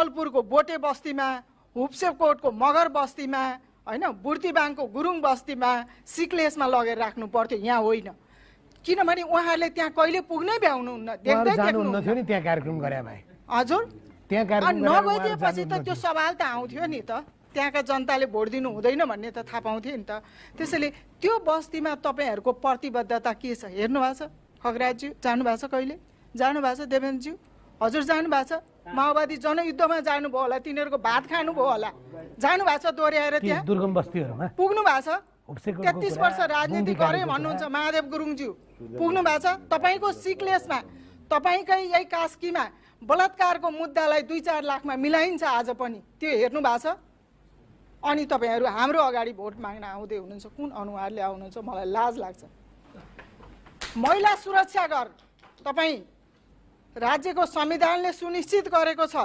कमलपुरको बोटे बस्तीमा, हुप्सेकोटको मगर बस्तीमा, होइन, बुर्तिबाङको गुरुङ बस्तीमा, सिक्लेसमा लगेर राख्नु पर्थ्यो, यहाँ होइन। किनभने उहाँहरूले त्यहाँ कहिले पुग्नै भ्याउनुहुन्न, देख्दै देख्नुहुन्न थियो नि त्यहाँ कार्यक्रम गरे भए। हजुर, त्यहाँ कार्यक्रम नगइदिएपछि त त्यो सवाल त आउँथ्यो नि त, त्यहाँका जनताले भोट दिनु हुँदैन भन्ने त थाहा पाउँथ्यो नि त। त्यसैले त्यो बस्तीमा तपाईँहरूको प्रतिबद्धता के छ हेर्नु भएको छ? खगराजज्यू जानुभएको छ? कहिले जानुभएको छ? देवेन्द्रज्यू हजुर जानुभएको छ? माओवादी जनयुद्धमा जानुभयो होला, तिनीहरूको भात खानुभयो होला, जानुभएको छ दोहोऱ्याएर त्यहाँ दुर्गम बस्तीहरूमा पुग्नु भएको छ? 33 वर्ष राजनीति गरेँ भन्नुहुन्छ महादेव गुरुङज्यू, पुग्नु भएको छ? तपाईँको सिक्लेसमा, तपाईँकै यही कास्कीमा बलात्कारको मुद्दालाई 2-4 लाखमा मिलाइन्छ आज पनि, त्यो हेर्नु भएको छ? अनि तपाईँहरू हाम्रो अगाडि भोट माग्न आउँदै हुनुहुन्छ, कुन अनुहारले आउनुहुन्छ? मलाई लाज लाग्छ। महिला सुरक्षा घर तपाईँ राज्यको संविधानले सुनिश्चित गरेको छ,